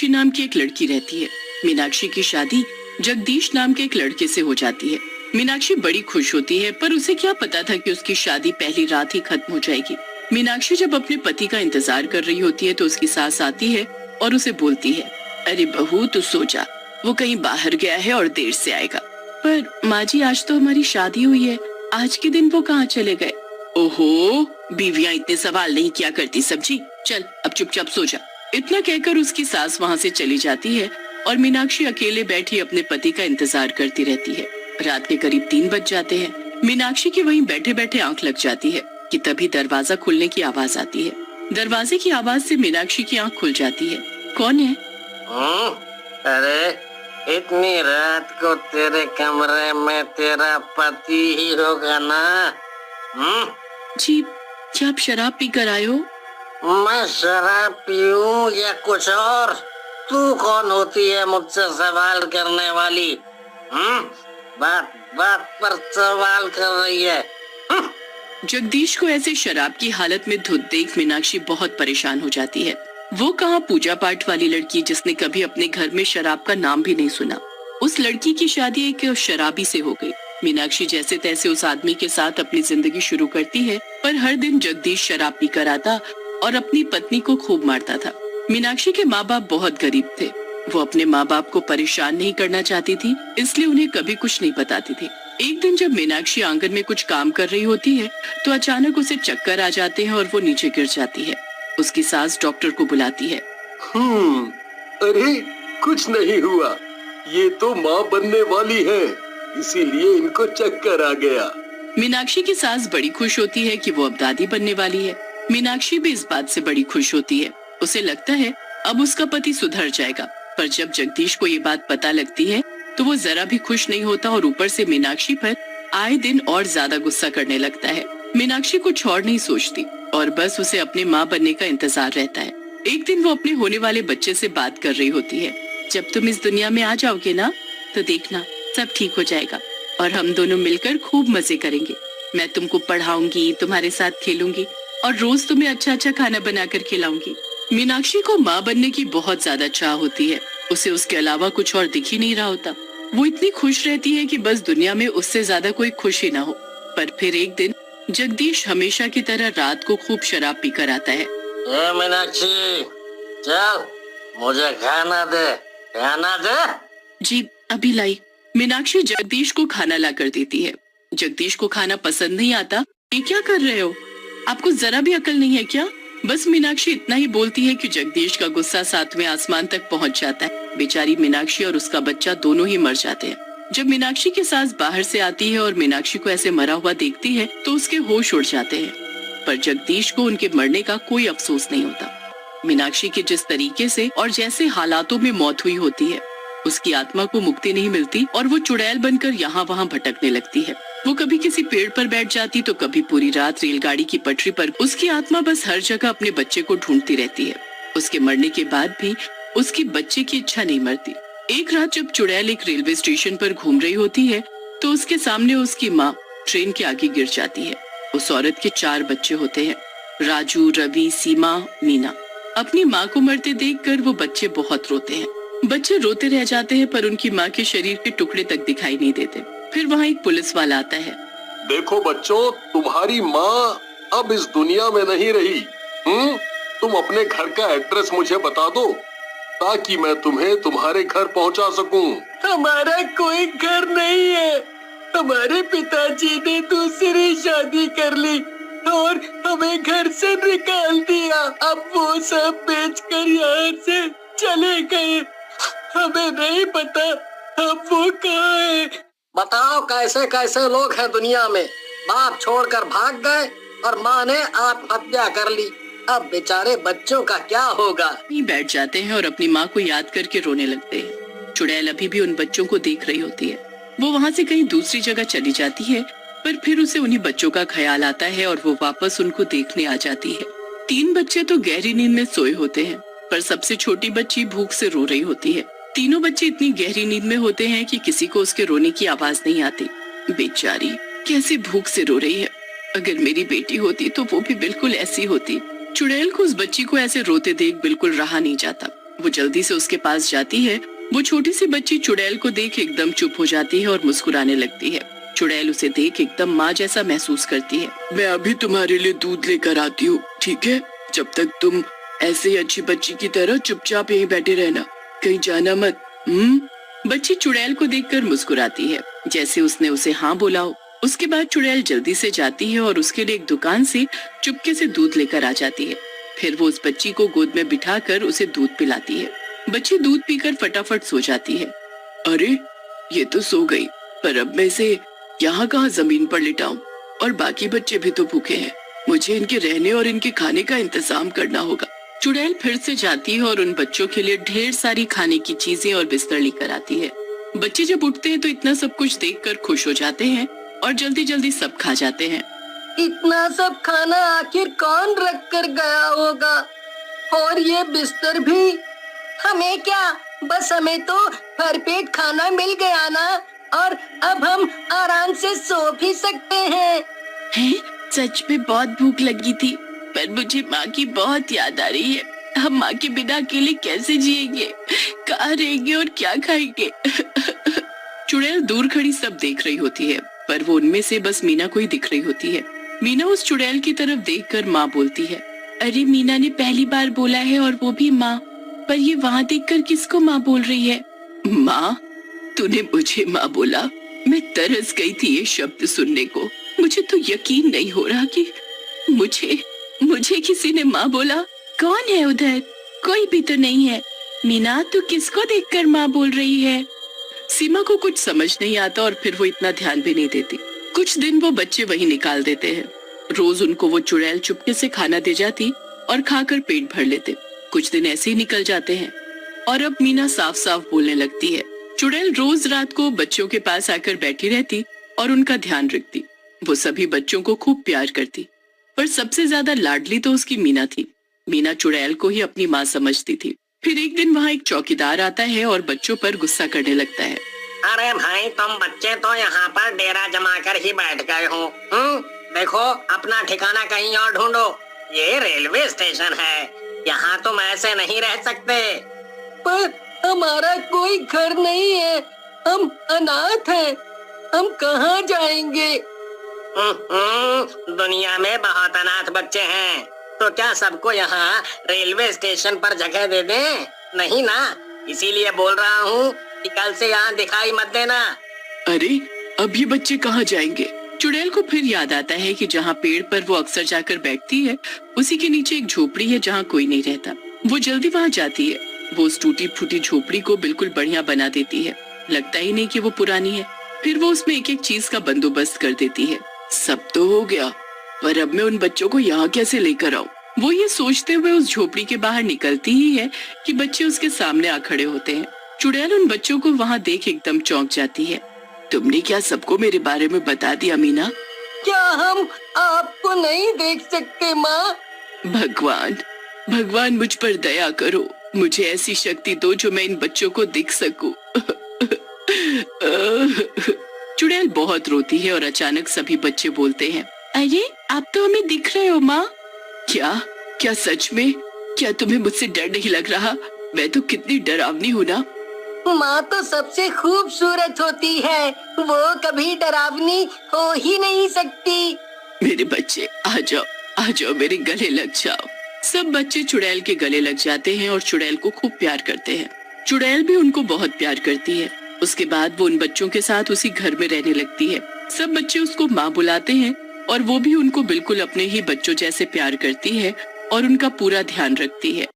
मीनाक्षी नाम की एक लड़की रहती है। मीनाक्षी की शादी जगदीश नाम के एक लड़के से हो जाती है। मीनाक्षी बड़ी खुश होती है, पर उसे क्या पता था कि उसकी शादी पहली रात ही खत्म हो जाएगी। मीनाक्षी जब अपने पति का इंतजार कर रही होती है तो उसकी सास आती है और उसे बोलती है, अरे बहू तू सो जा, वो कहीं बाहर गया है और देर से आएगा। पर माँ जी आज तो हमारी शादी हुई है, आज के दिन वो कहाँ चले गए? ओहो, बीवियां इतने सवाल नहीं किया करती सब्जी, चल अब चुपचाप सो जा। इतना कहकर उसकी सास वहाँ से चली जाती है और मीनाक्षी अकेले बैठी अपने पति का इंतजार करती रहती है। रात के करीब 3 बज जाते हैं। मीनाक्षी की वहीं बैठे बैठे आंख लग जाती है कि तभी दरवाजा खुलने की आवाज आती है। दरवाजे की आवाज से मीनाक्षी की आंख खुल जाती है। कौन है? अरे इतनी रात को तेरे कमरे में तेरा पति ही होगा ना? जी, क्या आप शराब पी कर आए हो? मैं शराब पीऊं या कुछ और? तू कौन होती है मुझसे सवाल करने वाली? बात बात पर सवाल कर रही है। जगदीश को ऐसे शराब की हालत में धुत देख मीनाक्षी बहुत परेशान हो जाती है। वो कहाँ पूजा पाठ वाली लड़की जिसने कभी अपने घर में शराब का नाम भी नहीं सुना। उस लड़की की शादी एक शराबी से हो गई। मीनाक्षी जैसे तैसे उस आदमी के साथ अपनी जिंदगी शुरू करती है, पर हर दिन जगदीश शराब पीकर आता और अपनी पत्नी को खूब मारता था। मीनाक्षी के माँ बाप बहुत गरीब थे। वो अपने माँ बाप को परेशान नहीं करना चाहती थी, इसलिए उन्हें कभी कुछ नहीं बताती थी। एक दिन जब मीनाक्षी आंगन में कुछ काम कर रही होती है तो अचानक उसे चक्कर आ जाते हैं और वो नीचे गिर जाती है। उसकी सास डॉक्टर को बुलाती है। अरे कुछ नहीं हुआ, ये तो माँ बनने वाली है, इसीलिए इनको चक्कर आ गया। मीनाक्षी की सास बड़ी खुश होती है कि वो अब दादी बनने वाली है। मीनाक्षी भी इस बात से बड़ी खुश होती है। उसे लगता है अब उसका पति सुधर जाएगा, पर जब जगदीश को ये बात पता लगती है तो वो जरा भी खुश नहीं होता और ऊपर से मीनाक्षी पर आए दिन और ज्यादा गुस्सा करने लगता है। मीनाक्षी कुछ और नहीं सोचती और बस उसे अपने माँ बनने का इंतजार रहता है। एक दिन वो अपने होने वाले बच्चे से बात कर रही होती है। जब तुम इस दुनिया में आ जाओगे ना तो देखना सब ठीक हो जाएगा और हम दोनों मिलकर खूब मजे करेंगे। मैं तुमको पढ़ाऊंगी, तुम्हारे साथ खेलूंगी और रोज तुम्हें अच्छा अच्छा खाना बनाकर खिलाऊंगी। मीनाक्षी को माँ बनने की बहुत ज्यादा चाह होती है। उसे उसके अलावा कुछ और दिख ही नहीं रहा होता। वो इतनी खुश रहती है कि बस दुनिया में उससे ज्यादा कोई खुश ही ना हो। पर फिर एक दिन जगदीश हमेशा की तरह रात को खूब शराब पीकर आता है। मीनाक्षी चल मुझे खाना दे, खाना दे। जी अभी लाई। मीनाक्षी जगदीश को खाना ला कर देती है। जगदीश को खाना पसंद नहीं आता। ये क्या कर रहे हो? आपको जरा भी अकल नहीं है क्या? बस मीनाक्षी इतना ही बोलती है कि जगदीश का गुस्सा 7वें आसमान तक पहुंच जाता है। बेचारी मीनाक्षी और उसका बच्चा दोनों ही मर जाते हैं। जब मीनाक्षी की सास बाहर से आती है और मीनाक्षी को ऐसे मरा हुआ देखती है तो उसके होश उड़ जाते हैं, पर जगदीश को उनके मरने का कोई अफसोस नहीं होता। मीनाक्षी की जिस तरीके से और जैसे हालातों में मौत हुई होती है, उसकी आत्मा को मुक्ति नहीं मिलती और वो चुड़ैल बनकर यहाँ वहाँ भटकने लगती है। वो कभी किसी पेड़ पर बैठ जाती तो कभी पूरी रात रेलगाड़ी की पटरी पर। उसकी आत्मा बस हर जगह अपने बच्चे को ढूंढती रहती है। उसके मरने के बाद भी उसकी बच्चे की इच्छा नहीं मरती। एक रात जब चुड़ैल एक रेलवे स्टेशन पर घूम रही होती है तो उसके सामने उसकी माँ ट्रेन के आगे गिर जाती है। उस औरत के 4 बच्चे होते हैं, राजू, रवि, सीमा, मीना। अपनी माँ को मरते देखकर वो बच्चे बहुत रोते हैं। बच्चे रोते रह जाते हैं पर उनकी माँ के शरीर के टुकड़े तक दिखाई नहीं देते। फिर वहाँ एक पुलिस वाला आता है। देखो बच्चों, तुम्हारी माँ अब इस दुनिया में नहीं रही। तुम अपने घर का एड्रेस मुझे बता दो ताकि मैं तुम्हें तुम्हारे घर पहुंचा सकूं। हमारा कोई घर नहीं है। हमारे पिताजी ने दूसरी शादी कर ली और हमें घर से निकाल दिया। अब वो सब बेचकर यहाँ से चले गए। हमें नहीं पता अब वो कहाँ है। बताओ कैसे कैसे लोग हैं दुनिया में। बाप छोड़कर भाग गए और माँ ने आत्महत्या कर ली। अब बेचारे बच्चों का क्या होगा। बैठ जाते हैं और अपनी माँ को याद करके रोने लगते हैं। चुड़ैल अभी भी उन बच्चों को देख रही होती है। वो वहाँ से कहीं दूसरी जगह चली जाती है, पर फिर उसे उन्हीं बच्चों का ख्याल आता है और वो वापस उनको देखने आ जाती है। 3 बच्चे तो गहरी नींद में सोए होते हैं, पर सबसे छोटी बच्ची भूख से रो रही होती है। तीनों बच्चे इतनी गहरी नींद में होते हैं कि किसी को उसके रोने की आवाज नहीं आती। बेचारी कैसे भूख से रो रही है। अगर मेरी बेटी होती तो वो भी बिल्कुल ऐसी होती। चुड़ैल को उस बच्ची को ऐसे रोते देख बिल्कुल रहा नहीं जाता। वो जल्दी से उसके पास जाती है। वो छोटी सी बच्ची चुड़ैल को देख एकदम चुप हो जाती है और मुस्कुराने लगती है। चुड़ैल उसे देख एकदम माँ जैसा महसूस करती है। मैं अभी तुम्हारे लिए दूध लेकर आती हूँ, ठीक है? जब तक तुम ऐसे ही अच्छी बच्ची की तरह चुपचाप यहीं बैठे रहना, कहीं जाना मत। बच्ची चुड़ैल को देखकर मुस्कुराती है, जैसे उसने उसे हाँ बोला हो। उसके बाद चुड़ैल जल्दी से जाती है और उसके लिए एक दुकान से चुपके से दूध लेकर आ जाती है। फिर वो उस बच्ची को गोद में बिठाकर उसे दूध पिलाती है। बच्ची दूध पीकर फटाफट सो जाती है। अरे ये तो सो गई, पर अब मैं इसे यहाँ कहाँ जमीन पर लिटाऊं? और बाकी बच्चे भी तो भूखे हैं, मुझे इनके रहने और इनके खाने का इंतजाम करना होगा। चुड़ैल फिर से जाती है और उन बच्चों के लिए ढेर सारी खाने की चीजें और बिस्तर लेकर आती है। बच्चे जब उठते हैं तो इतना सब कुछ देखकर खुश हो जाते हैं और जल्दी जल्दी सब खा जाते हैं। इतना सब खाना आखिर कौन रख कर गया होगा? और ये बिस्तर भी? हमें क्या, बस हमें तो भरपेट खाना मिल गया ना, और अब हम आराम से सो भी सकते हैं। हैं? सच में बहुत भूख लगी थी, पर मुझे माँ की बहुत याद आ रही है। हम माँ के बिना अकेले कैसे जिएंगे, कहाँ रहेंगे और क्या खाएंगे? चुड़ैल दूर खड़ी सब देख रही होती है, पर वो उनमें से बस मीना को ही दिख रही होती है। मीना उस चुड़ैल की तरफ देखकर माँ बोलती है। अरे मीना ने पहली बार बोला है, और वो भी माँ, पर ये वहाँ देखकर किसको माँ बोल रही है? माँ? तूने मुझे माँ बोला? मैं तरस गई थी ये शब्द सुनने को। मुझे तो यकीन नहीं हो रहा कि मुझे किसी ने माँ बोला। कौन है उधर? कोई भी तो नहीं है। मीना, तू किसको देखकर माँ बोल रही है? सीमा को कुछ समझ नहीं आता और फिर वो इतना ध्यान भी नहीं देती। कुछ दिन वो बच्चे वही निकाल देते हैं। रोज उनको वो चुड़ैल चुपके से खाना दे जाती और खाकर पेट भर लेते। कुछ दिन ऐसे ही निकल जाते हैं और अब मीना साफ साफ बोलने लगती है। चुड़ैल रोज रात को बच्चों के पास आकर बैठी रहती और उनका ध्यान रखती। वो सभी बच्चों को खूब प्यार करती, पर सबसे ज्यादा लाडली तो उसकी मीना थी। मीना चुड़ैल को ही अपनी माँ समझती थी। फिर एक दिन वहाँ एक चौकीदार आता है और बच्चों पर गुस्सा करने लगता है। अरे भाई, तुम बच्चे तो यहाँ पर डेरा जमा कर ही बैठ गए हो। देखो, अपना ठिकाना कहीं और ढूंढो। ये रेलवे स्टेशन है, यहाँ तुम ऐसे नहीं रह सकते। पर हमारा कोई घर नहीं है, हम अनाथ हैं, हम कहाँ जाएंगे? दुनिया में बहुत अनाथ बच्चे हैं, तो क्या सबको यहाँ रेलवे स्टेशन पर जगह दे दें? नहीं ना, इसीलिए बोल रहा हूँ कि कल से यहाँ दिखाई मत देना। अरे अब ये बच्चे कहाँ जाएंगे? चुड़ैल को फिर याद आता है कि जहाँ पेड़ पर वो अक्सर जाकर बैठती है, उसी के नीचे एक झोपड़ी है जहाँ कोई नहीं रहता। वो जल्दी वहाँ जाती है। वो उस टूटी फूटी झोपड़ी को बिल्कुल बढ़िया बना देती है, लगता ही नहीं कि वो पुरानी है। फिर वो उसमें एक एक चीज का बंदोबस्त कर देती है। सब तो हो गया, पर अब मैं उन बच्चों को यहाँ कैसे लेकर आऊँ? वो ये सोचते हुए उस झोपड़ी के बाहर निकलती ही है कि बच्चे उसके सामने आ खड़े होते हैं। चुड़ैल उन बच्चों को वहाँ देख एकदम चौंक जाती है। तुमने क्या सबको मेरे बारे में बता दिया मीना? क्या हम आपको नहीं देख सकते माँ? भगवान मुझ पर दया करो, मुझे ऐसी शक्ति दो जो मैं इन बच्चों को दिख सकूं। चुड़ैल बहुत रोती है और अचानक सभी बच्चे बोलते हैं, अरे आप तो हमें दिख रहे हो माँ। क्या सच में? क्या तुम्हें मुझसे डर नहीं लग रहा? मैं तो कितनी डरावनी हूँ ना। माँ तो सबसे खूबसूरत होती है, वो कभी डरावनी हो ही नहीं सकती। मेरे बच्चे आ जाओ, मेरे गले लग जाओ। सब बच्चे चुड़ैल के गले लग जाते हैं और चुड़ैल को खूब प्यार करते हैं। चुड़ैल भी उनको बहुत प्यार करती है। उसके बाद वो उन बच्चों के साथ उसी घर में रहने लगती है। सब बच्चे उसको माँ बुलाते हैं और वो भी उनको बिल्कुल अपने ही बच्चों जैसे प्यार करती है और उनका पूरा ध्यान रखती है।